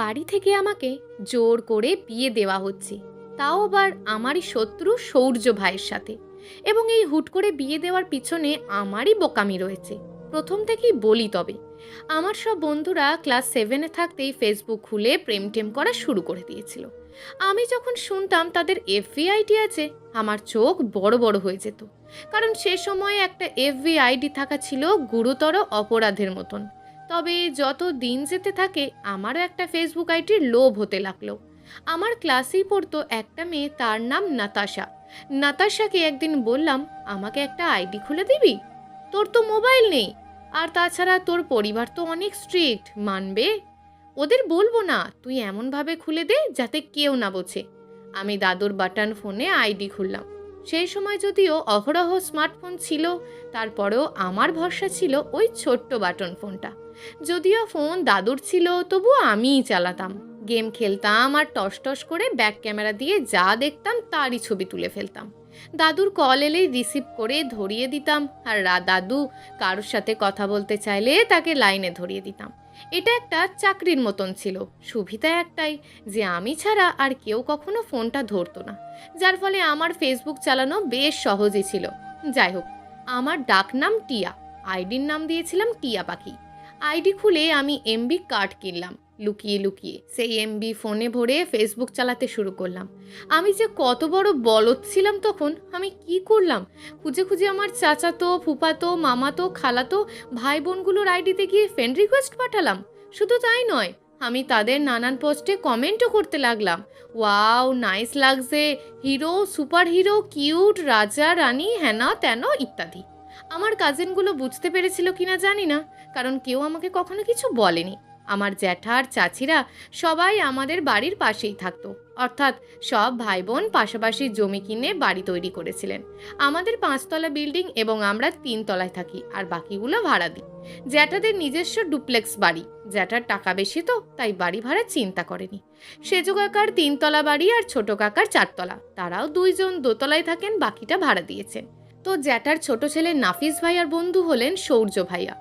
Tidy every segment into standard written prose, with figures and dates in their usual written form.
বাড়ি থেকে আমাকে জোর করে বিয়ে দেওয়া হচ্ছে, তাও আবার আমারই শত্রু সৌর্য ভাইয়ের সাথে। এবং এই হুট করে বিয়ে দেওয়ার পিছনে আমারই বোকামি রয়েছে। প্রথম থেকেই বলি, তবে আমার সব বন্ধুরা ক্লাস 7-এ থাকতেই ফেসবুক খুলে প্রেম টেম করা শুরু করে দিয়েছিল। আমি যখন শুনতাম তাদের এফবি আইডি আছে, আমার চোখ বড় বড় হয়ে যেত। কারণ সে সময় একটা এফবি আইডি থাকা ছিল গুরুতর অপরাধের মতন। তবে যত দিন যেতে থাকে আমারও একটা ফেসবুক আইডির লোভ হতে লাগলো। আমার ক্লাসেই পড়তো একটা মেয়ে, তার নাম নাতাশা। নাতাশাকে একদিন বললাম, আমাকে একটা আইডি খুলে দিবি? তোর তো মোবাইল নেই, আর তাছাড়া তোর পরিবার তো অনেক স্ট্রিক্ট, মানবে? ওদের বলবো না, তুই এমনভাবে খুলে দে যাতে কেউ না বোঝে। আমি দাদুর বাটন ফোনে আইডি খুললাম। সেই সময় যদিও অহরহ স্মার্টফোন ছিল, তারপরেও আমার ভরসা ছিল ওই ছোট্ট বাটন ফোনটা। যদিও ফোন দাদুর ছিল, তবুও আমিই চালাতাম। গেম খেলতাম আর টস টস করে ব্যাক ক্যামেরা দিয়ে যা দেখতাম তারই ছবি তুলে ফেলতাম। দাদুর কল এলেই রিসিভ করে ধরিয়ে দিতাম, আর দাদু কারোর সাথে কথা বলতে চাইলে তাকে লাইনে ধরিয়ে দিতাম। এটা একটা চাকরির মতন ছিল। সুবিধা একটাই, যে আমি ছাড়া আর কেউ কখনো ফোনটা ধরতো না, যার ফলে আমার ফেসবুক চালানো বেশ সহজই ছিল। যাই হোক, আমার ডাক নাম টিয়া, আইডির নাম দিয়েছিলাম টিয়া পাখি। আইডি খুলে আমি এমবি কার্ড কিনলাম, লুকিয়ে লুকিয়ে সেই এমবি ফোনে ভরে ফেসবুক চালাতে শুরু করলাম। আমি যে কত বড় বলদ ছিলাম তখন! আমি কি করলাম, খুঁজে খুঁজে আমার চাচাতো, ফুফাতো, মামাতো, খালাতো ভাই বোনগুলোর আইডিতে গিয়ে ফ্রেন্ড রিকোয়েস্ট পাঠালাম। শুধু তাই নয়, আমি তাদের নানান পোস্টে কমেন্টও করতে লাগলাম। ওয়াও, নাইস লাগছে, হিরো, সুপার হিরো, কিউট, রাজা রানী, হেনা তেনা ইত্যাদি। আমার কাজিনগুলো বুঝতে পেরেছিল কিনা জানি না, কারণ কেউ আমাকে কখনো কিছু বলেনি। আমার জ্যাঠার চাচিরা সবাই আমাদের বাড়ির পাশেই থাকতো, অর্থাৎ সব ভাই বোন পাশাপাশি জমি কিনে বাড়ি তৈরি করেছিলেন। আমাদের 5তলা বিল্ডিং এবং আমরা 3তলায় থাকি, আর বাকিগুলো ভাড়া দিই। জ্যাঠাদের নিজস্ব ডুপ্লেক্স বাড়ি। জ্যাঠার টাকা বেশি তো, তাই বাড়ি ভাড়া চিন্তা করেনি। সেজো কাকার 3তলা বাড়ি আর ছোট কাকার 4তলা, তারাও 2জন দোতলায় থাকেন, বাকিটা ভাড়া দিয়েছেন। তো জ্যাঠার ছোট ছেলে নাফিস ভাইয়ার বন্ধু হলেন সৌর্য ভাইয়া।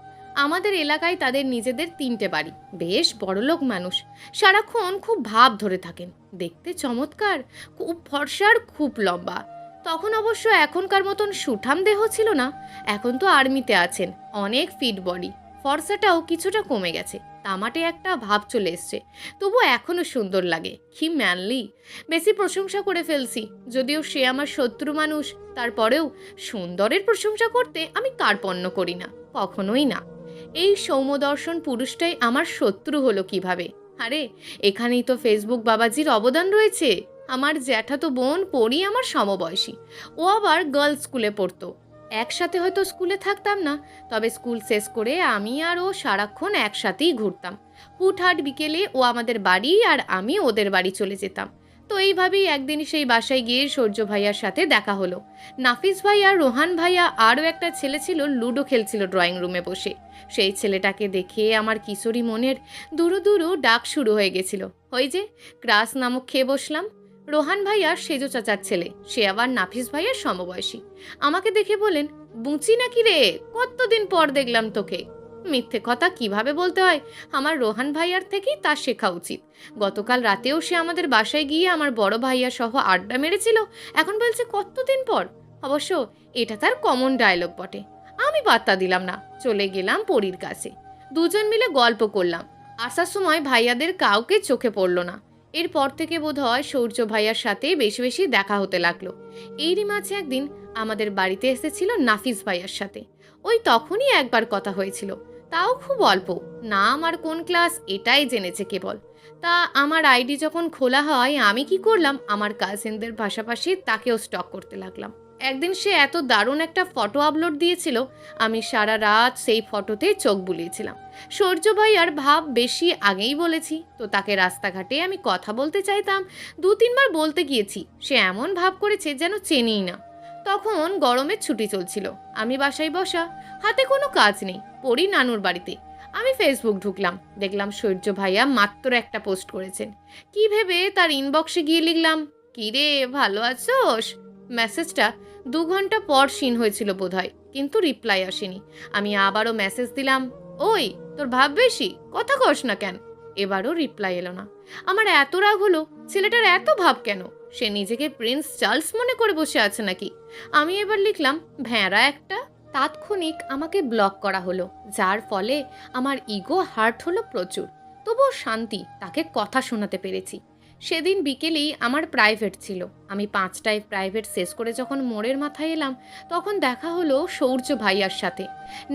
আমাদের এলাকায় তাদের নিজেদের 3টে বাড়ি। বেশ বড়লোক মানুষ, সারাক্ষণ খুব ভাব ধরে থাকেন, দেখতে চমৎকার, খুব ফর্সার, খুব লম্বা। তখন অবশ্য এখনকার মতন সুঠাম দেহ ছিল না, এখন তো আর্মিতে আছেন, অনেক ফিট বডি। ফর্সাটাও কিছুটা কমে গেছে, তামাটে একটা ভাব চলে এসছে, তবু এখনো সুন্দর লাগে। কি ম্যানলি! বেশি প্রশংসা করে ফেলছি, যদিও সে আমার শত্রু মানুষ, তারপরেও সুন্দরের প্রশংসা করতে আমি কার্পণ্য করি না, কখনোই না। এই সৌম্যদর্শন পুরুষটাই আমার শত্রু হলো কিভাবে? আরে, এখানেই তো ফেসবুক বাবাজির অবদান রয়েছে। আমার জ্যাঠাতো বোন পড়ি আমার সমবয়সী, ও আবার গার্লস স্কুলে পড়তো। একসাথে হয়তো স্কুলে থাকতাম না, তবে স্কুল শেষ করে আমি আর ও সারাক্ষণ একসাথেই ঘুরতাম। হুটহাট বিকেলে ও আমাদের বাড়ি আর আমি ওদের বাড়ি চলে যেতাম। তো এইভাবেই একদিন সেই বাসায় গিয়ে সূর্য ভাইয়ার সাথে দেখা হলো। নাফিস ভাইয়া, রোহান ভাইয়া, আরও একটা ছেলে ছিল, লুডো খেলছিল ড্রয়িং রুমে বসে। সেই ছেলেটাকে দেখে আমার কিশোরী মনের দুরু দুরু ডাক শুরু হয়ে গেছিল। ওই যে ক্রাস নামক খেয়ে বসলাম। রোহান ভাইয়ার সেজো চাচার ছেলে, সে আবার নাফিস ভাইয়ার সমবয়সী। আমাকে দেখে বলেন, বুচি নাকি রে, কতদিন পর দেখলাম তোকে। মিথ্যে কথা কিভাবে বলতে হয়, আমার রোহান ভাইয়ার থেকেই তার শেখা উচিত। গতকাল রাতেও সে আমাদের বাসায় গিয়ে আমার বড় ভাইয়া সহ আড্ডা মেরেছিল, এখন বলছে কতদিন পর। অবশ্য এটা তার কমন ডায়লগ বটে। আমি পাত্তা দিলাম না, চলে গেলাম পরীর কাছে। দুজন মিলে গল্প করলাম। আসার সময় ভাইয়াদের কাউকে চোখে পড়ল না। এরপর থেকে বোধহয় সূর্য ভাইয়ার সাথে বেশি বেশি দেখা হতে লাগলো। এরই মাঝে একদিন আমাদের বাড়িতে এসেছিল নাফিস ভাইয়ার সাথে। ওই তখনই একবার কথা হয়েছিল, তাও খুব অল্প। নাম আর কোন ক্লাস এটাই জেনেছে কেবল। তা আমার আইডি যখন খোলা হয়, আমি কি করলাম, আমার কাজিনদের পাশাপাশি তাকেও স্টক করতে লাগলাম। একদিন সে এত দারুণ একটা ফটো আপলোড দিয়েছিল, আমি সারা রাত সেই ফটোতে চোখ বুলিয়েছিলাম। সূর্য ভাইয়ার ভাব বেশি আগেই বলেছি, তো তাকে রাস্তাঘাটে আমি কথা বলতে চাইতাম, 2-3বার বলতে গিয়েছি, সে এমন ভাব করেছে যেন চেনেই না। তখন গরমের ছুটি চলছিল, আমি বাসায় বসা, হাতে কোনো কাজ নেই, পড়ি নানুর বাড়িতে। আমি ফেসবুক ঢুকলাম, দেখলাম সূর্য ভাইয়া মাত্র একটা পোস্ট করেছেন। কি ভেবে তার ইনবক্সে গিয়ে লিখলাম, কি রে, ভালো আছোস? মেসেজটা 2 ঘন্টা পর সিন হয়েছিল বোধহয়, কিন্তু রিপ্লাই আসেনি। আমি আবারও মেসেজ দিলাম, ওই তোর ভাব বেশি, কথা কস না কেন? এবারও রিপ্লাই এলো না। আমার এত রাগ হলো, ছেলেটার এত ভাব কেন? সে নিজেকে প্রিন্স চার্লস মনে করে বসে আছে নাকি? আমি এবার লিখলাম, ভ্যাঁড়া একটা। তাৎক্ষণিক আমাকে ব্লক করা হলো, যার ফলে আমার ইগো হার্ট হলো প্রচুর। তবুও শান্তি, তাকে কথা শোনাতে পেরেছি। সেদিন বিকেলেই আমার প্রাইভেট ছিল। আমি 5টায় প্রাইভেট শেষ করে যখন মোড়ের মাথায় এলাম, তখন দেখা হলো সৌর্য ভাইয়ার সাথে।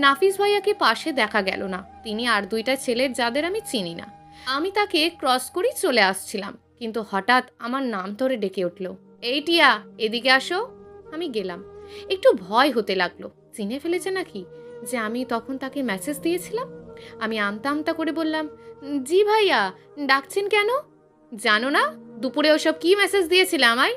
নাফিস ভাইয়াকে পাশে দেখা গেল না, তিনি আর 2টা ছেলের যাদের আমি চিনি না। আমি তাকে ক্রস করেই চলে আসছিলাম, কিন্তু হঠাৎ আমার নাম ধরে ডেকে উঠল, এই টিয়া, এদিকে আসো। আমি গেলাম। একটু ভয় হতে লাগলো, চিনে ফেলেছে নাকি যে আমি তখন তাকে মেসেজ দিয়েছিলাম। আমি আমতা আমতা করে বললাম, জি ভাইয়া, ডাকছেন কেন? জানো না দুপুরে ওসব কি মেসেজ দিয়েছিলে আমায়?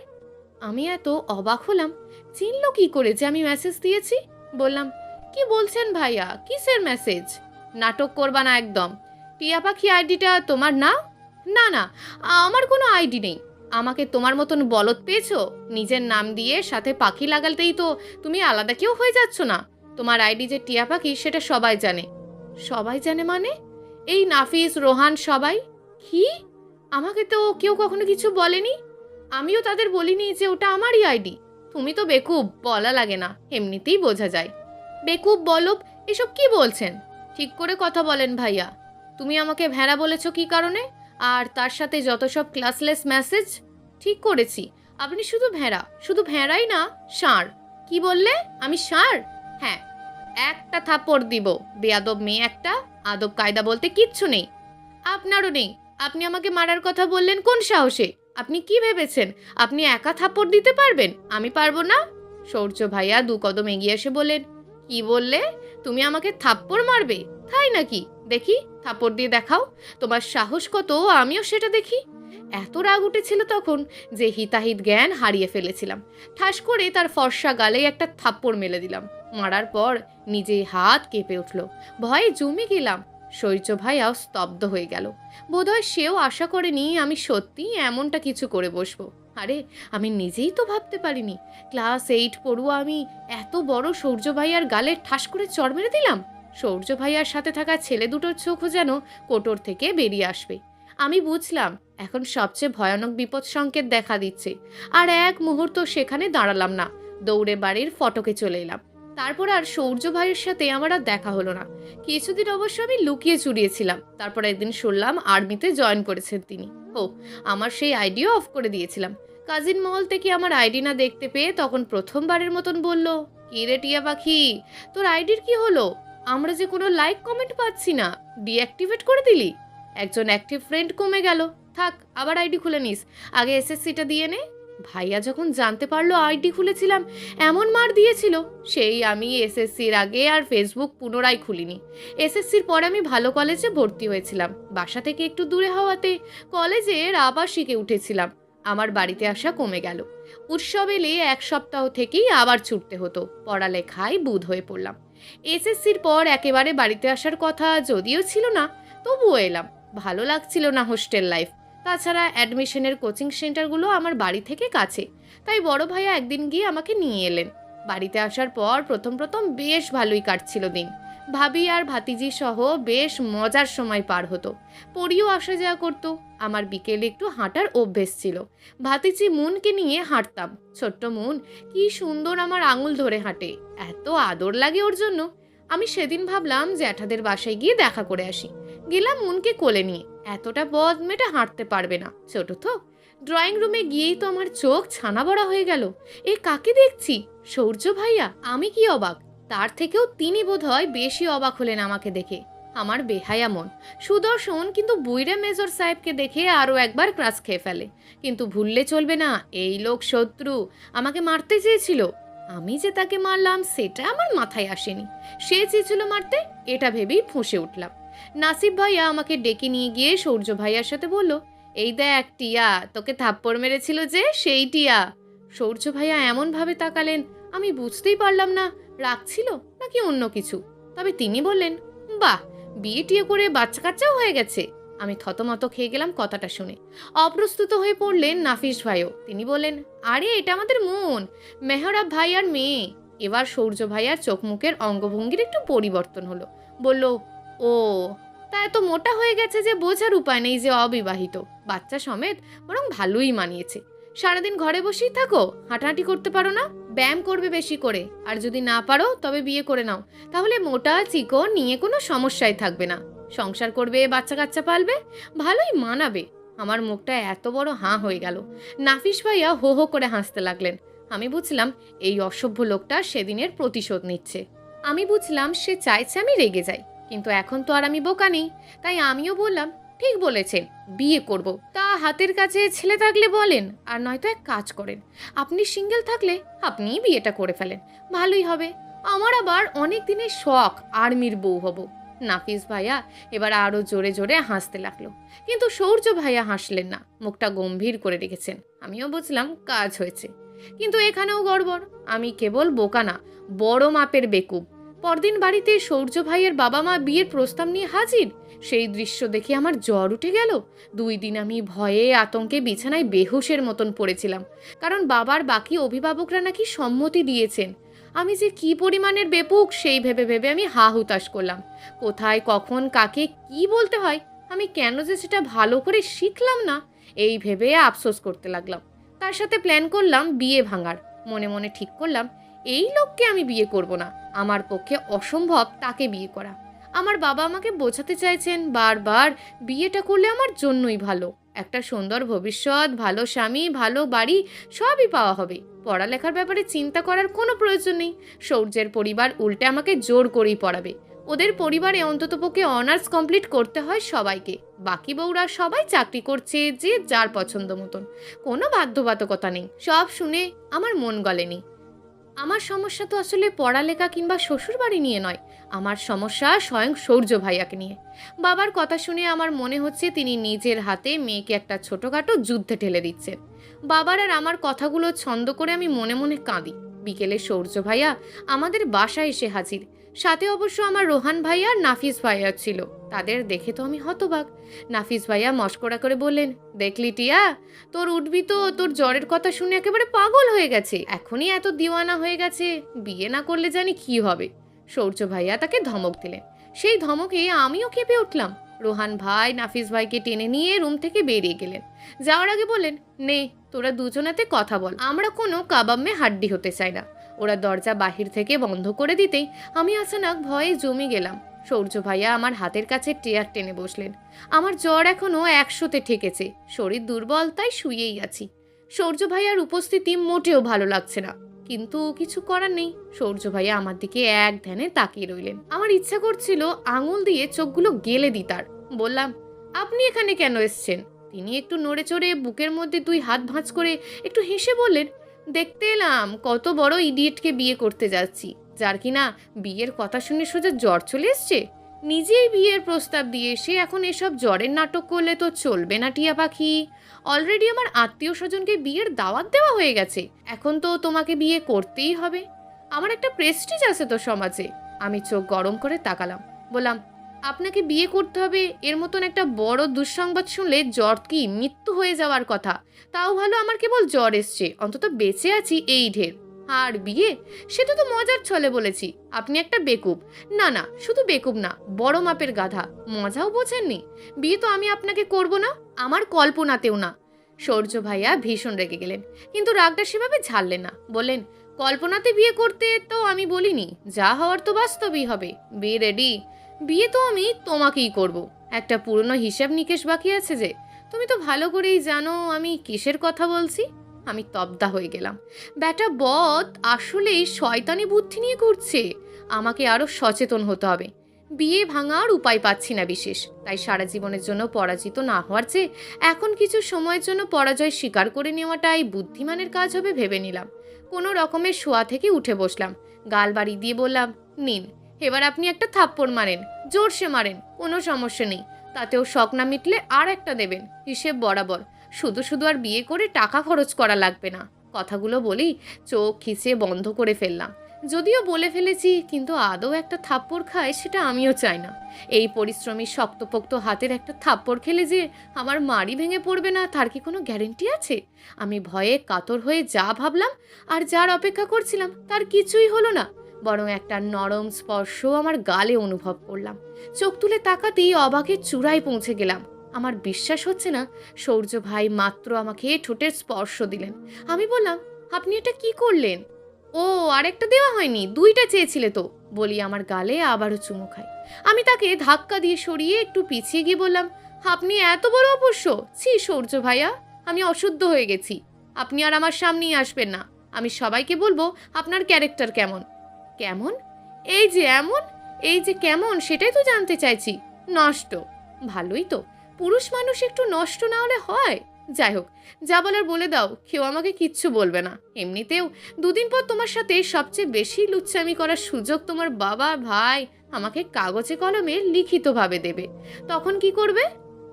আমি এত অবাক হলাম, চিনলো কি করে যে আমি মেসেজ দিয়েছি? বললাম, কি বলছেন ভাইয়া, কিসের মেসেজ? নাটক করবা না একদম। টিয়া পাখি আইডিটা তোমার না? না না, আমার কোনো আইডি নেই। আমাকে তোমার মতন বলদ পেয়েছো? নিজের নাম দিয়ে সাথে পাখি লাগালতেই তো তুমি আলাদা কেউ হয়ে যাচ্ছ না। তোমার আইডি যে টিয়া পাখি সেটা সবাই জানে। সবাই জানে মানে? এই নাফিস, রোহান, সবাই? কি? আমাকে তো কেউ কখনো কিছু বলেনি। আমিও তাদের বলিনি যে ওটা আমারই আইডি। তুমি তো বেকুব, বলা লাগে না, এমনিতেই বোঝা যায়। বেকুব বলব এসব কি বলছেন? ঠিক করে কথা বলেন ভাইয়া। তুমি আমাকে ভেড়া বলেছো কি কারণে? আর তার সাথে যত সব ক্লাসলেস মেসেজ। ঠিক করেছি, আপনি শুধু ভেড়া, শুধু ভেড়াই না, ষাঁড়। কি বললে? আমি ষাঁড়? হ্যাঁ, একটা থাপ্পড় দিব। বেয়াদব মেয়ে একটা, আদব কায়দা বলতে কিচ্ছু নেই। আপনারও নেই। আপনি আমাকে মারার কথা বললেন কোন সাহসে? আপনি কি ভেবেছেন আপনি একা থাপ্পড় দিতে পারবেন? আমি পারবো না? সৌর্য ভাইয়া 2 কদম এগিয়ে এসে বললেন, কি বললে? তুমি আমাকে থাপ্পড় মারবে? তাই নাকি? দেখি, থাপ্পড় দিয়ে দেখাও। তোমার সাহস কত, আমিও সেটা দেখি। এত রাগ উঠেছিল তখন যে হিতাহিত জ্ঞান হারিয়ে ফেলেছিলাম। ঠাস করে তার ফর্সা গালে একটা থাপ্পড় মেলে দিলাম। মারার পর নিজেই হাত কেঁপে উঠল, ভয়ে জমে গেলাম। সৌর্য ভাইয়াও স্তব্ধ হয়ে গেল। বোধহয় সেও আশা করেনি আমি সত্যি এমনটা কিছু করে বসবো। আরে, আমি নিজেই তো ভাবতে পারিনি ক্লাস 8 পড়ুয়া আমি এত বড় সৌর্য ভাইয়ার গালে ঠাস করে চড় মেরে দিলাম। সৌর্য ভাইয়ার সাথে থাকা ছেলে দুটোর চোখও যেন কোটর থেকে বেরিয়ে আসবে। আমি বুঝলাম এখন সবচেয়ে ভয়ানক বিপদ সংকেত দেখা দিচ্ছে। আর এক মুহূর্ত সেখানে দাঁড়ালাম না, দৌড়ে বাড়ির ফটকে চলে এলাম। তারপর আর সৌর্য ভাইয়ের সাথে আমার আর দেখা হলো না। কিছুদিন অবশ্য আমি লুকিয়ে চুরিয়েছিলাম। তারপর একদিন শুনলাম আর্মিতে জয়েন করেছেন তিনি। ও, আমার সেই আইডিও অফ করে দিয়েছিলাম। কাজিন মহল থেকে আমার আইডি না দেখতে পেয়ে তখন প্রথমবারের মতন বলল, কি রে টিয়া পাখি, তোর আইডির কি হলো? আমরা যে কোনো লাইক কমেন্ট পাচ্ছি না, ডিঅ্যাক্টিভেট করে দিলি? একজন অ্যাক্টিভ ফ্রেন্ড কমে গেল। থাক, আবার আইডি খুলে নিস, আগে এসএসসিটা দিয়ে নে। ভাইয়া যখন জানতে পারলো আইডি খুলেছিলাম, এমন মার দিয়েছিল। সেই আমি এসএসসির আগে আর ফেসবুক পুনরায় খুলিনি। এসএসসির পর আমি ভালো কলেজে ভর্তি হয়েছিলাম। বাসা থেকে একটু দূরে হওয়াতে কলেজের আবাসিকে উঠেছিলাম। আমার বাড়িতে আসা কমে গেল। উৎসব এলে 1 সপ্তাহ থেকেই আবার ছুটতে হতো। পড়ালেখায় বুঁদ হয়ে পড়লাম। এসএসসির পর একেবারে বাড়িতে আসার কথা যদিও ছিল না, তবুও এলাম। ভালো লাগছিল না হোস্টেল লাইফ। তাছাড়া অ্যাডমিশনের কোচিং সেন্টারগুলো আমার বাড়ি থেকে কাছে, তাই বড় ভাইয়া একদিন গিয়ে আমাকে নিয়ে এলেন। বাড়িতে আসার পর প্রথম প্রথম বেশ ভালোই কাটছিল দিন। ভাবি আর ভাতিজি সহ বেশ মজার সময় পার হতো। পরিও আসা যাওয়া করতো। আমার বিকেলে একটু হাঁটার অভ্যেস ছিল। ভাতিজি মুনকে নিয়ে হাঁটতাম। ছোট্ট মুন কি সুন্দর আমার আঙুল ধরে হাঁটে, এত আদর লাগে ওর জন্য। আমি সেদিন ভাবলাম জ্যাঠাদের বাসায় গিয়ে দেখা করে আসি। গেলাম মুনকে কোলে নিয়ে। এতটা বদ মেয়েটা হাঁটতে পারবে না, ছোট তো। ড্রয়িং রুমে গিয়েই তো আমার চোখ ছানা বড়া হয়ে গেল। এ কাকে দেখছি? সৌর্য ভাইয়া। আমি কি অবাক, তার থেকেও তিনি বোধহয় বেশি অবাক হলেন আমাকে দেখে। আমার বেহায়া মন। সুদর্শন কিন্তু বুইরে মেজর সাহেবকে দেখে আরও একবার ক্রাশ খেয়ে ফেলে। কিন্তু ভুললে চলবে না, এই লোক শত্রু, আমাকে মারতে চেয়েছিল। আমি যে তাকে মারলাম সেটা আমার মাথায় আসেনি। সে চেয়েছিল মারতে, এটা ভেবেই ফুঁসে উঠলাম। নাসিব ভাইয়া আমাকে ডেকে নিয়ে গিয়ে সৌর্য ভাইয়ার সাথে বলল, এই দেখ টিয়া, তোকে থাপ্পড় মেরেছিল যে সেই টিয়া। সৌর্য ভাইয়া এমনভাবে তাকালেন, আমি বুঝতেই পারলাম না রাগ ছিল নাকি অন্য কিছু। তবে তিনি বললেন, বাহ, বিয়ে টিয়ে করে বাচ্চা কাচ্চাও হয়ে গেছে। আমি থতমত খেয়ে গেলাম কথাটা শুনে। অপ্রস্তুত হয়ে পড়লেন নাফিস ভাইও। তিনি বললেন, আরে এটা আমাদের মন, মেহরাব ভাইয়ার মেয়ে। এবার সৌর্য ভাইয়ার চোখ মুখের অঙ্গভঙ্গির একটু পরিবর্তন হলো। বলল, ও, তা এত মোটা হয়ে গেছে যে বোঝার উপায় নেই যে অবিবাহিত, বাচ্চা সমেত। বরং ভালোই মানিয়েছে। সারাদিন ঘরে বসেই থাকো, হাঁটাহাঁটি করতে পারো না? ব্যায়াম করবে বেশি করে, আর যদি না পারো তবে বিয়ে করে নাও। তাহলে মোটা চিকন নিয়ে কোনো সমস্যাই থাকবে না। সংসার করবে, বাচ্চা কাচ্চা পালবে, ভালোই মানাবে। আমার মুখটা এত বড় হাঁ হয়ে গেল। নাফিস ভাইয়া হো হো করে হাসতে লাগলেন। আমি বুঝলাম এই অসভ্য লোকটা সেদিনের প্রতিশোধ নিচ্ছে। আমি বুঝলাম সে চাইছে আমি রেগে যাই, কিন্তু এখন তো আর আমি বোকা নেই। তাই আমিও বললাম, ঠিক বলেছেন, বিয়ে করব। তা হাতের কাছে ছেলে থাকলে বলেন, আর নয়তো এক কাজ করেন, আপনি সিঙ্গেল থাকলে আপনিই বিয়েটা করে ফেলেন, ভালোই হবে। আমার আবার অনেক দিনের শখ আর্মির বউ হব। নাফিস ভাইয়া এবার আরো জোরে জোরে হাসতে লাগলো, কিন্তু সৌর্য ভাইয়া হাসলেন না, মুখটা গম্ভীর করে রেখেছেন। আমিও বুঝলাম কাজ হয়েছে। কিন্তু এখানেও গড়বড়। আমি কেবল বোকা না, বড় মাপের বেকুব। পরদিন বাড়িতে সৌর্য ভাইয়ের বাবা মা বিয়ের প্রস্তাব নিয়ে হাজির। সেই দৃশ্য দেখে আমার জ্বর উঠে গেল। 2 দিন আমি ভয়ে আতঙ্কে বিছানায় বেহুশের মতন পড়েছিলাম, কারণ বাবার বাকি অভিভাবকরা নাকি সম্মতি দিয়েছেন। আমি যে কি পরিমাণের বেপুক সেই ভেবে ভেবে আমি হা হুতাশ করলাম। কোথায় কখন কাকে কি বলতে হয় আমি কেন যে সেটা ভালো করে শিখলাম না, এই ভেবে আফসোস করতে লাগলাম। তার সাথে প্ল্যান করলাম বিয়ে ভাঙার। মনে মনে ঠিক করলাম এই লোককে আমি বিয়ে করব না, আমার পক্ষে অসম্ভব তাকে বিয়ে করা। আমার বাবা আমাকে বোঝাতে চাইছেন বারবার, বিয়েটা করলে আমার জন্যই ভালো, একটা সুন্দর ভবিষ্যৎ, ভালো স্বামী, ভালো বাড়ি সবই পাওয়া হবে, পড়ালেখার ব্যাপারে চিন্তা করার কোনো প্রয়োজন নেই। সৌর্যের পরিবার উল্টে আমাকে জোর করেই পড়াবে। ওদের পরিবারে অন্ততপক্ষে অনার্স কমপ্লিট করতে হয় সবাইকে, বাকি বউরা সবাই চাকরি করছে যে যার পছন্দ মতন, কোনো বাধ্যবাধকতা নেই। সব শুনে আমার মন গলেনি। আমার সমস্যা তো আসলে পড়ালেখা কিংবা শ্বশুর বাড়ি নিয়ে নয়, আমার সমস্যা স্বয়ং সৌর্য ভাইয়াকে নিয়ে। বাবার কথা শুনে আমার মনে হচ্ছে তিনি নিজের হাতে মেয়েকে একটা ছোটোখাটো যুদ্ধে ঠেলে দিচ্ছেন। বাবার আর আমার কথাগুলো ছন্দ করে আমি মনে মনে কাঁদি। বিকেলে সৌর্য ভাইয়া আমাদের বাসায় এসে হাজির। সাথে অবশ্য আমার রোহান ভাইয়া আর নাফিস ভাইয়া ছিল। তাদের দেখে তো আমি হতবাক। নাফিস ভাইয়া মস্করা করে বললেন, দেখলি টিয়া, তোর উঠবি তো তোর জ্বরের কথা শুনে একেবারে পাগল হয়ে গেছে, এখনই এত দিওয়ানা হয়ে গেছে, বিয়ে না করলে জানি কি হবে। সৌর্য ভাইয়া তাকে ধমক দিলেন। সেই ধমকে আমিও কেঁপে উঠলাম। রোহান ভাই নাফিস ভাইকে টেনে নিয়ে রুম থেকে বেরিয়ে গেলেন। যাওয়ার আগে বললেন, নে তোরা দুজনাতে কথা বল, আমরা কোনো কাবাব মে হাড্ডি হতে চাই না। ওরা দরজা বাহির থেকে বন্ধ করে দিতেই আমি আচানক ভয়ে জমে গেলাম। সৌর্য ভাইয়া আমার হাতের কাছে চেয়ার টেনে বসলেন। আমার জ্বর এখনো 100-তে ঠেকেছে, শরীর দুর্বল, তাই শুয়েই আছি। সৌর্য ভাইয়ার উপস্থিতি মোটেও ভালো লাগছে না, কিন্তু কিছু করার নেই। সৌর্য ভাইয়া আমার দিকে এক ধ্যানে তাকিয়ে রইলেন। আমার ইচ্ছা করছিল আঙুল দিয়ে চোখগুলো গেলে দিতার। বললাম, আপনি এখানে কেন এসছেন? তিনি একটু নড়ে চড়ে বুকের মধ্যে 2 হাত ভাঁজ করে একটু হেসে বললেন, দেখতে এলাম কত বড় ইডিয়েটকে বিয়ে করতে যাচ্ছি, যার কিনা বিয়ের কথা শুনে সোজা জ্বর চলে এসছে। নিজেই বিয়ের প্রস্তাব দিয়ে এসে এখন এসব জ্বরের নাটক করলে তো চলবে না টিয়া পাখি। অলরেডি আমার আত্মীয় স্বজনকে বিয়ের দাওয়াত দেওয়া হয়ে গেছে, এখন তো তোমাকে বিয়ে করতেই হবে। আমার একটা প্রেস্টিজ আছে তো সমাজে। আমি চোখ গরম করে তাকালাম। বললাম, আপনাকে বিয়ে করতে হবে এর মতন একটা বড় দুঃসংবাদ শুনলে জ্বর কি মৃত্যু হয়ে যাওয়ার কথা। তাও ভালো আমার কেবল জ্বর এসছে, অন্তত বেঁচে আছি এই ঢের। আর বিয়ে, সেটা তো মজার ছলে বলেছি, আপনি একটা বেকুব। না না, শুধু বেকুব না, বড় মাপের গাধা, মজাও বোঝেননি। বিয়ে তো আমি আপনাকে করব না, আমার কল্পনাতেও না। সৌর্য ভাইয়া ভীষণ রেগে গেলেন, কিন্তু রাগটা সেভাবে ঝাড়লেন না। বললেন, কল্পনাতে বিয়ে করতে তো আমি বলিনি, যা হওয়ার তো বাস্তবই হবে। বিয়ে রেডি? বিয়ে তো আমি তোমাকেই করব। একটা পুরনো হিসাব নিকেশ বাকি আছে যে, তুমি তো ভালো করেই জানো আমি কিসের কথা বলছি। আমি তব্দা হয়ে গেলাম। ব্যাটা বদ আসলেই শয়তানি বুদ্ধি নিয়ে ঘুরছে। আমাকে আরো সচেতন হতে হবে। বিয়ে ভাঙার উপায় পাচ্ছি না বিশেষ, তাই সারা জীবনের জন্য পরাজিত না হওয়ার চেয়ে এখন কিছু সময়ের জন্য পরাজয় স্বীকার করে নেওয়াটাই বুদ্ধিমানের কাজ হবে ভেবে নিলাম। কোনো রকমের শোয়া থেকে উঠে বসলাম। গাল বাড়ি দিয়ে বললাম, নিন, এবার আপনি একটা থাপ্পড় মারেন, জোরসে মারেন, কোনো সমস্যা নেই। তাতেও শখ না মিটলে আর একটা দেবেন, হিসেব বরাবর। শুধু শুধু আর বিয়ে করে টাকা খরচ করা লাগবে না। কথাগুলো বলেই চোখ খিচে বন্ধ করে ফেললাম। যদিও বলে ফেলেছি, কিন্তু আদৌ একটা থাপ্পড় খায় সেটা আমিও চাই না। এই পরিশ্রমী শক্তপোক্ত হাতের একটা থাপ্পড় খেলে যে আমার মাড়ি ভেঙে পড়বে না তার কি কোনো গ্যারেন্টি আছে? আমি ভয়ে কাতর হয়ে যা ভাবলাম আর যার অপেক্ষা করছিলাম তার কিছুই হলো না। বরং একটা নরম স্পর্শ আমার গালে অনুভব করলাম। চোখ তুলে তাকাতেই অবাকের চূড়ায় পৌঁছে গেলাম। আমার বিশ্বাস হচ্ছে না, সূর্য ভাই মাত্র আমাকে ঠোঁটের স্পর্শ দিলেন। আমি বললাম, আপনি এটা কি করলেন? ও, আরেকটা দেওয়া হয়নি, দুইটা চেয়েছিলে তো, বলি আমার গালে আবারও চুমু খাই। আমি তাকে ধাক্কা দিয়ে সরিয়ে একটু পিছিয়ে গিয়ে বললাম, আপনি এত বড় অপস্য! ছি সূর্য ভাইয়া, আমি অশুদ্ধ হয়ে গেছি। আপনি আর আমার সামনেই আসবেন না। আমি সবাইকে বলবো আপনার ক্যারেক্টার কেমন। কেমন? এই যে এমন। এই যে কেমন সেটাই তো জানতে চাইছি। নষ্ট। ভালোই তো, পুরুষ মানুষ একটু নষ্ট না হলে হয়? যাই হোক, যা বলার বলে দাও, কেউ আমাকে কিচ্ছু বলবে না। এমনিতেও দুদিন পর তোমার সাথে সবচেয়ে বেশি লুচ্চামি করার সুযোগ তোমার বাবা ভাই আমাকে কাগজে কলমে লিখিতভাবে দেবে। তখন কি করবে?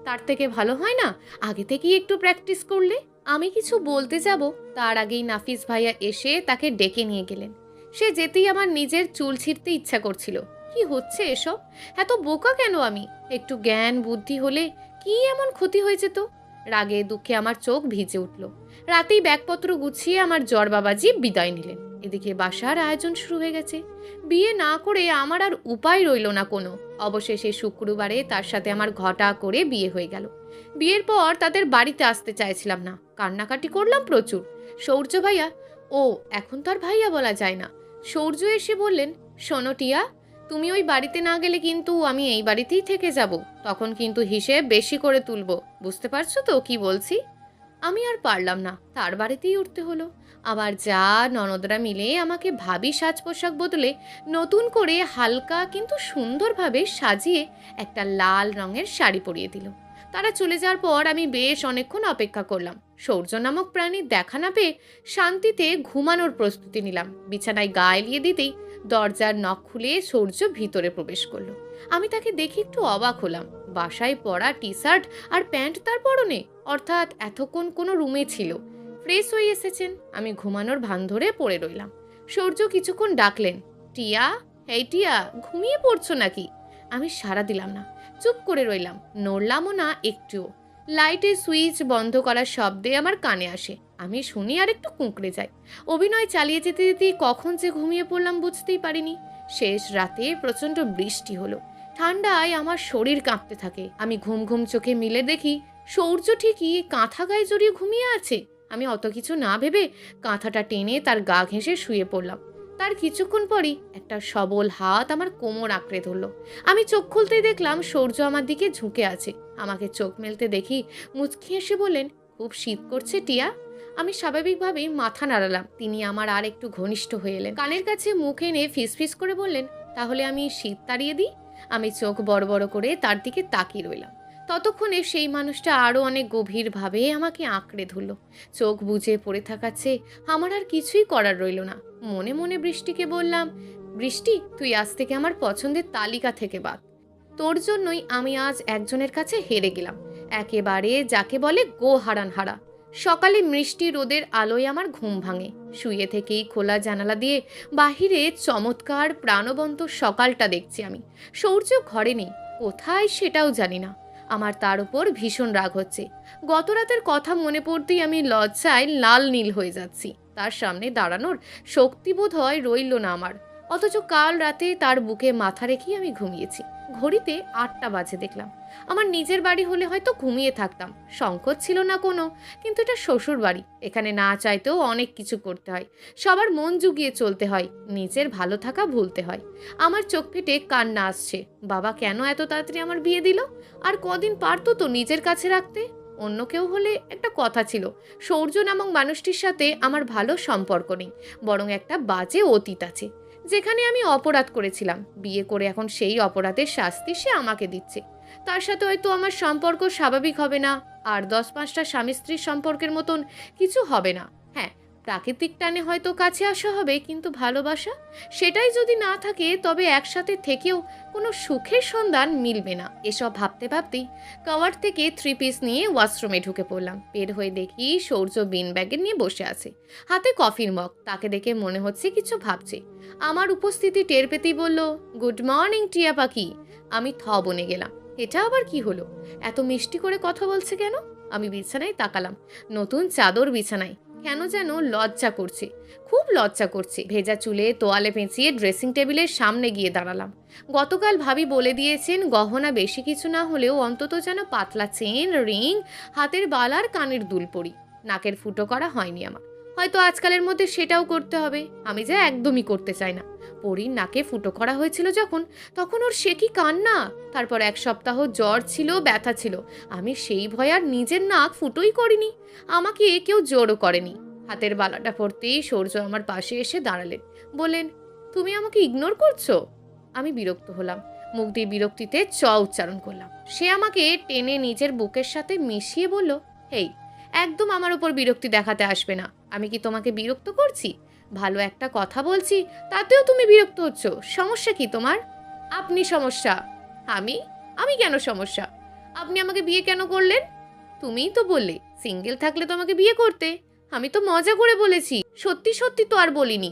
তার থেকে ভালো হয় না আগে থেকেই একটু প্র্যাকটিস করলে? আমি কিছু বলতে যাব, তার আগেই নাফিস ভাইয়া এসে তাকে ডেকে নিয়ে গেলেন। সে যেতেই আমার নিজের চুল ছিঁড়তে ইচ্ছা করছিল। কি হচ্ছে এসব? এত বোকা কেন আমি? একটু জ্ঞান বুদ্ধি হলে কি এমন ক্ষতি হয়েছে তো? রাগে দুঃখে আমার চোখ ভিজে উঠল। রাতেই ব্যাগপত্র গুছিয়ে আমার জর বাবাজি বিদায় নিলেন। এদিকে বাসার আয়োজন শুরু হয়ে গেছে। বিয়ে না করে আমার আর উপায় রইল না কোনো। অবশেষে শুক্রবারে তার সাথে আমার ঘটা করে বিয়ে হয়ে গেল। বিয়ের পর তাদের বাড়িতে আসতে চাইছিলাম না, কান্নাকাটি করলাম প্রচুর। সূর্য ভাইয়া, ও এখন তো আর ভাইয়া বলা যায় না, সূর্য এসে বললেন, শোনো টিয়া, তুমি ওই বাড়িতে না গেলে কিন্তু আমি এই বাড়িতেই থেকে যাব। তখন কিন্তু হিসেব বেশি করে তুলবো। বুঝতে পারছো তো কি বলছি? আমি আর পারলাম না, তার বাড়িতেই উঠতে হলো। আবার যা ননদরা মিলে আমাকে ভাবি সাজ পোশাক বদলে নতুন করে হালকা কিন্তু সুন্দরভাবে সাজিয়ে একটা লাল রঙের শাড়ি পরিয়ে দিল। তারা চলে যাওয়ার পর আমি বেশ অনেকক্ষণ অপেক্ষা করলাম। সূর্য নামক প্রাণীর দেখা না পেয়ে শান্তিতে ঘুমানোর প্রস্তুতি নিলাম। বিছানায় গা এলিয়ে দিতেই দরজার নখ খুলে সূর্য ভিতরে প্রবেশ করলো। আমি তাকে দেখে একটু অবাক হলাম। বাসায় পরা টি শার্ট আর প্যান্ট তার পরনে, অর্থাৎ এতক্ষণ কোনো রুমে ছিল। ফ্রেশ হয়ে এসেছেন। আমি ঘুমানোর ভান ধরে পড়ে রইলাম। সূর্য কিছুক্ষণ ডাকলেন, টিয়া, এই টিয়া, ঘুমিয়ে পড়ছো নাকি? আমি সাড়া দিলাম না, চুপ করে রইলাম, নড়লামও না একটুও। লাইটের সুইচ বন্ধ করার শব্দে আমার কানে আসে। আমি শুনি আর একটু কুঁকড়ে যাই। অভিনয় চালিয়ে যেতে যেতে কখন যে ঘুমিয়ে পড়লাম বুঝতেই পারিনি। শেষ রাতে প্রচণ্ড বৃষ্টি হলো। ঠান্ডায় আমার শরীর কাঁপতে থাকে। আমি ঘুম ঘুম চোখে মিলে দেখি সূর্য ঠিকই কাঁথা গায়ে জড়িয়ে ঘুমিয়ে আছে। আমি অত কিছু না ভেবে কাঁথাটা টেনে তার গা ঘেঁষে শুয়ে পড়লাম। তার কিছুক্ষণ পরই একটা সবল হাত আমার কোমর আঁকড়ে ধরল। আমি চোখ খুলতেই দেখলাম সূর্য আমার দিকে ঝুঁকে আছে। আমাকে চোখ মেলতে দেখি মুচকি হেসে বললেন, খুব শীত করছে টিয়া? আমি স্বাভাবিকভাবেই মাথা নাড়ালাম। তিনি আমার আর একটু ঘনিষ্ঠ হয়ে এলেন। কানের কাছে মুখ এনে ফিসফিস করে বললেন, তাহলে আমি শীত তাড়িয়ে দিই? আমি চোখ বড় বড় করে তার দিকে তাকিয়ে রইলাম। ততক্ষণে সেই মানুষটা আরও অনেক গভীরভাবে আমাকে আঁকড়ে ধরল। চোখ বুজে পড়ে থাকাচ্ছে আমার আর কিছুই করার রইল না। মনে মনে বৃষ্টিকে বললাম, বৃষ্টি, তুই আজ থেকে আমার পছন্দের তালিকা থেকে বাদ। তোর জন্যই আমি আজ একজনের কাছে হেরে গেলাম। একেবারে যাকে বলে গো হারান হারা। সকালে মিষ্টি রোদের আলোয় আমার ঘুম ভাঙে। শুয়ে থেকেই খোলা জানালা দিয়ে বাহিরে চমৎকার প্রাণবন্ত সকালটা দেখছি আমি। সূর্য ঘরে নেই, কোথায় সেটাও জানি না। আমার তার উপর ভীষণ রাগ হচ্ছে। গত রাতের কথা মনে পড়তেই আমি লজ্জায় লাল নীল হয়ে যাচ্ছি। তার সামনে দাঁড়ানোর শক্তি বোধ হয় রইল না আমার। অথচ কাল রাতে তার বুকে মাথা রেখেই আমি ঘুমিয়েছি। ঘড়িতে 8টা বাজে দেখলাম। আমার নিজের বাড়ি হলে হয়তো ঘুমিয়ে থাকতাম, সংকোচ ছিল না কোনো। কিন্তু এটা শ্বশুর বাড়ি, এখানে না চাইতেও অনেক কিছু করতে হয়। সবার মন জুগিয়ে চলতে হয়, নিজের ভালো থাকা ভুলতে হয়। আমার চোখ ফেটে কান্না আসছে। বাবা কেন এত তাড়াতাড়ি আমার বিয়ে দিল? আর কদিন পারতো তো নিজের কাছে রাখতে। অন্য কেউ হলে একটা কথা ছিল, সূর্য নামক মানুষটির সাথে আমার ভালো সম্পর্ক নেই, বরং একটা বাজে অতীত আছে, যেখানে আমি অপরাধ করেছিলাম। বিয়ে করে এখন সেই অপরাধের শাস্তি সে আমাকে দিচ্ছে। তার সাথে হয়তো আমার সম্পর্ক স্বাভাবিক হবে না, আর 10-5টা স্বামী স্ত্রীর সম্পর্কের মতন কিছু হবে না। হ্যাঁ, প্রাকৃতিক টানে হয়তো কাছে আসা হবে, কিন্তু ভালোবাসা, সেটাই যদি না থাকে তবে একসাথে থেকেও কোনো সুখের সন্ধান মিলবে না। এসব ভাবতে ভাবতেই কাওয়ার থেকে 3 পিস নিয়ে ওয়াশরুমে ঢুকে পড়লাম। বের হয়ে দেখি সূর্য বিন ব্যাগে নিয়ে বসে আছে, হাতে কফির মগ। তাকে দেখে মনে হচ্ছে কিছু ভাবছে। আমার উপস্থিতি টের পেতেই বলল, গুড মর্নিং টিয়া পাখি। আমি বনে গেলাম। এটা আবার কি হলো? এত মিষ্টি করে কথা বলছে কেন? আমি বিছানায় তাকালাম। নতুন চাদর বিছানায়, কেন যেন লজ্জা করছে, খুব লজ্জা করছে। ভেজা চুলে তোয়ালে পেঁচিয়ে ড্রেসিং টেবিলের সামনে গিয়ে দাঁড়ালাম। গতকাল ভাবি বলে দিয়েছেন গহনা বেশি কিছু না হলেও অন্তত যেন পাতলা চেন, রিং, হাতের বালার, কানের দুল পরি। নাকের ফুটো করা হয়নি আমার, হয়তো আজকালের মধ্যে সেটাও করতে হবে। আমি যা একদমই করতে চাই না। পরীর নাকে ফুটো করা হয়েছিল যখন, তখন ওর সে কি কান্না। তারপর 1 সপ্তাহ জ্বর ছিল, ব্যথা ছিল। আমি সেই ভয় আর নিজের নাক ফুটোই করিনি। আমাকে কেউ জোরও করেনি। হাতের বালাটা পরতেই সূর্য আমার পাশে এসে দাঁড়ালেন, বললেন, তুমি আমাকে ইগনোর করছো? আমি বিরক্ত হলাম, মুখ দিয়ে বিরক্তিতে চ উচ্চারণ করলাম। সে আমাকে টেনে নিজের বুকের সাথে মিশিয়ে বলল, হেই, একদম আমার উপর বিরক্তি দেখাতে আসবে না। আমি কি তোমাকে বিরক্ত করছি? ভালো একটা কথা বলছি, তাতেও তুমি বিরক্ত হচ্ছ। সমস্যা কি তোমার? আপনি সমস্যা। আমি? আমি কেন সমস্যা? আপনি আমাকে বিয়ে কেন করলেন? তুমিই তো বললে সিঙ্গেল থাকলে তোমাকে বিয়ে করতে। আমি তো মজা করে বলেছি, সত্যি সত্যি তো আর বলিনি।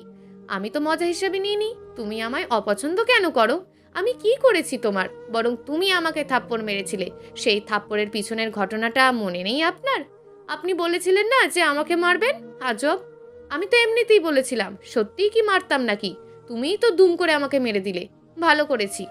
আমি তো মজা হিসেবে নিইনি। তুমি আমায় অপছন্দ কেন করো? আমি কি করেছি তোমার? বরং তুমি আমাকে থাপ্পড় মেরেছিলে। সেই থাপ্পড়ের পিছনের ঘটনাটা মনে নেই আপনার? আপনি বলেছিলেন না যে আমাকে মারবেন? আজব। আমি তো এমনিতেই বলেছিলাম, সত্যিই কি মারতাম নাকি? তুমিই তো দুম করে আমাকে মেরে দিলে। ভালো করেছি।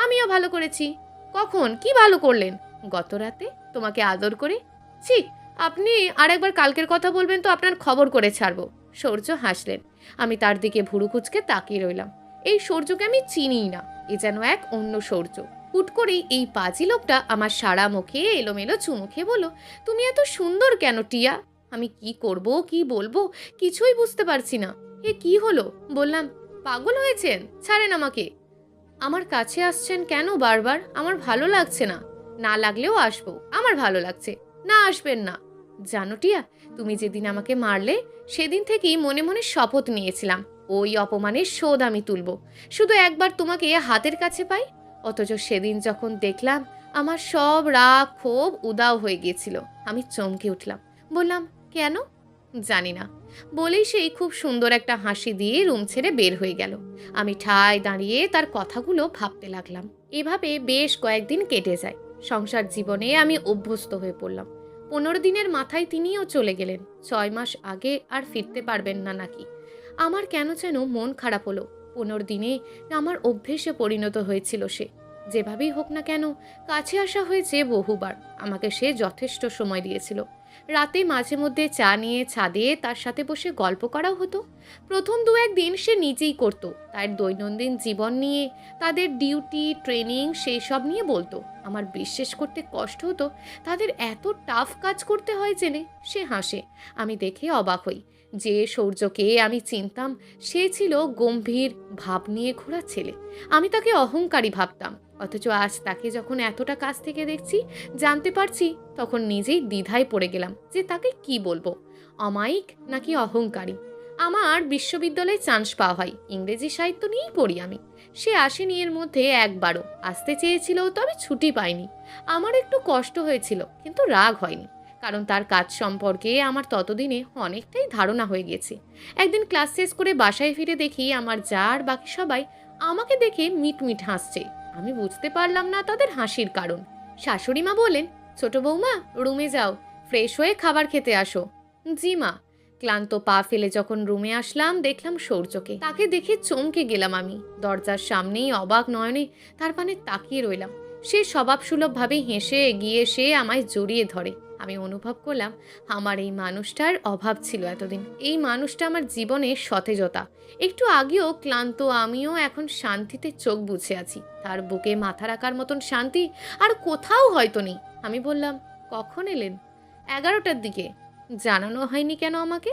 আমিও ভালো করেছি। কখন? কি ভালো করলেন? গত রাতে তোমাকে আদর করে। ছি, আপনি আরেকবার কালকের কথা বলবেন তো আপনার খবর করে ছাড়বো। সূর্য হাসলেন। আমি তার দিকে ভুরু কুচকে তাকিয়ে রইলাম। এই সূর্যকে আমি চিনিই না, এ যেন এক অন্য সূর্য। হুট করেই এই পাজি লোকটা আমার সারা মুখে এলোমেলো চুমু খেয়ে বলল, তুমি এত সুন্দর কেন টিয়া? আমি কি করব, কি বলবো, কিছুই বুঝতে পারছি না। এ কি হলো? বললাম, পাগল হয়েছেন? ছাড়েন আমাকে। আমার কাছে আসছেন কেন বারবার? আমার ভালো লাগছে না। না লাগলেও আসবো, আমার ভালো লাগছে। না আসবেন না। জানো টিয়া, তুমি যেদিন আমাকে মারলে সেদিন থেকেই মনে মনে শপথ নিয়েছিলাম ওই অপমানের শোধ আমি তুলব, শুধু একবার তোমাকে হাতের কাছে পাই। অথচ সেদিন যখন দেখলাম আমার সব রাগ ক্ষোভ উদাও হয়ে গিয়েছিল। আমি চমকে উঠলাম, বললাম, কেন? জানি না। বলেই সেই খুব সুন্দর একটা হাসি দিয়ে রুম ছেড়ে বের হয়ে গেল। আমি ঠায় দাঁড়িয়ে তার কথাগুলো ভাবতে লাগলাম। এভাবে বেশ কয়েকদিন কেটে যায়। সংসার জীবনে আমি অভ্যস্ত হয়ে পড়লাম। 15 দিনের মাথায় তিনিও চলে গেলেন। 6 মাস আগে আর ফিরতে পারবেন না নাকি। আমার কেন যেন মন খারাপ হলো। 15 দিনে আমার অভ্যেসে পরিণত হয়েছিল সে। যেভাবেই হোক না কেন, কাছে আসা হয়েছে বহুবার। আমাকে সে যথেষ্ট সময় দিয়েছিল। রাতে মাঝে মধ্যে চা নিয়ে ছাদে তার সাথে বসে গল্প করাও হতো। প্রথম 2-1 দিন সে নিজেই করত, তার দৈনন্দিন জীবন নিয়ে, তাদের ডিউটি, ট্রেনিং, সেই সব নিয়ে বলতো। আমার বিশ্বাস করতে কষ্ট হতো তাদের এত টাফ কাজ করতে হয় জেনে। সে হাসে, আমি দেখে অবাক হই। যে সূর্যকে আমি চিনতাম সে ছিল গম্ভীর ভাব নিয়ে ঘোরা ছেলে। আমি তাকে অহংকারী ভাবতাম। অথচ আজ তাকে যখন এতটা কাছ থেকে দেখছি, জানতে পারছি, তখন নিজেই দ্বিধায় পড়ে গেলাম যে তাকে কি বলবো, অমায়িক নাকি অহংকারী। আমার বিশ্ববিদ্যালয়ে চান্স পাওয়া হয়, ইংরেজি সাহিত্য নিয়েই পড়ি আমি। সে আসেনি এর মধ্যে একবারও। আসতে চেয়েছিল, তবে ছুটি পাইনি। আমার একটু কষ্ট হয়েছিল, কিন্তু রাগ হয়নি, কারণ তার কাজ সম্পর্কে আমার ততদিনে অনেকটাই ধারণা হয়ে গেছে। একদিন ক্লাস শেষ করে বাসায় ফিরে দেখি আমার যা আর বাকি সবাই আমাকে দেখে মিটমিট হাসছে। আমি বুঝতে পারলাম না তাদের হাসির কারণ। শাশুড়ি মা বলেন, ছোট বৌমা, রুমে যাও, ফ্রেশ হয়ে খাবার খেতে আসো। জি মা। ক্লান্ত পা ফেলে যখন রুমে আসলাম, দেখলাম সূর্যকে। তাকে দেখে চমকে গেলাম আমি। দরজার সামনেই অবাক নয়নে তার পানে তাকিয়ে রইলাম। সে স্বভাবসুলভভাবে হেসে এগিয়ে এসে আমায় জড়িয়ে ধরে। আমি অনুভব করলাম আমার এই মানুষটার অভাব ছিল এতদিন। এই মানুষটা আমার জীবনে সতেজতা। একটু আগেও ক্লান্ত আমিও এখন শান্তিতে চোখ বুজে আছি। তার বুকে মাথা রাখার মতন শান্তি আর কোথাও হয়তো নেই। আমি বললাম, কখন এলেন? 11টার দিকে। জানানো হয়নি কেন আমাকে?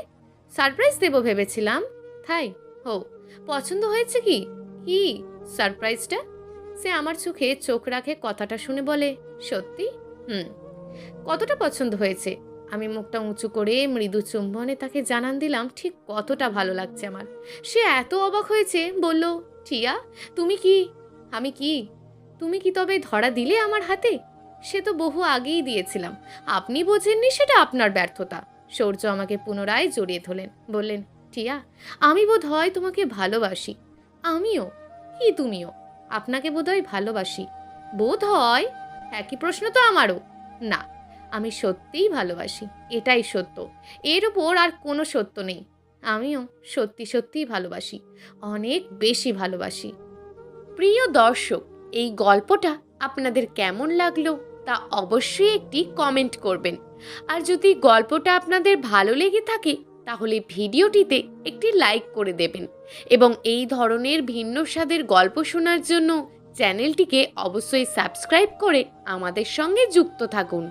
সারপ্রাইজ দেবো ভেবেছিলাম। তাই? হো, পছন্দ হয়েছে কি? কি সারপ্রাইজটা? সে আমার চোখে চোখ রাখে কথাটা শুনে বলে, সত্যি? হুম। কতটা পছন্দ হয়েছে? আমি মুখটা উঁচু করে মৃদু চুম্বনে তাকে জানান দিলাম ঠিক কতটা ভালো লাগছে আমার। সে এত অবাক হয়েছে, বলল, টিয়া, তুমি কি? আমি কি? তুমি কি তবে ধরা দিলে আমার হাতে? সে তো বহু আগেই দিয়েছিলাম। আপনি বোঝেননি, সেটা আপনার ব্যর্থতা। সূর্য আমাকে পুনরায় জড়িয়ে ধরলেন, বললেন, টিয়া, আমি বোধ হয় তোমাকে ভালোবাসি। আমিও। কি তুমিও? আপনাকে বোধ হয় ভালোবাসি। বোধ হয়? একই প্রশ্ন তো আমারও। না, আমি সত্যিই ভালোবাসি, এটাই সত্য। এর উপর আর কোনো সত্য নেই। আমিও সত্যি সত্যিই ভালোবাসি, অনেক বেশি ভালোবাসি। প্রিয় দর্শক, এই গল্পটা আপনাদের কেমন লাগলো তা অবশ্যই একটি কমেন্ট করবেন। আর যদি গল্পটা আপনাদের ভালো লেগে থাকে তাহলে ভিডিওটিতে একটি লাইক করে দেবেন এবং এই ধরনের ভিন্ন স্বাদের গল্প শোনার জন্য চ্যানেলটিকে অবশ্যই সাবস্ক্রাইব করে আমাদের সঙ্গে যুক্ত থাকুন।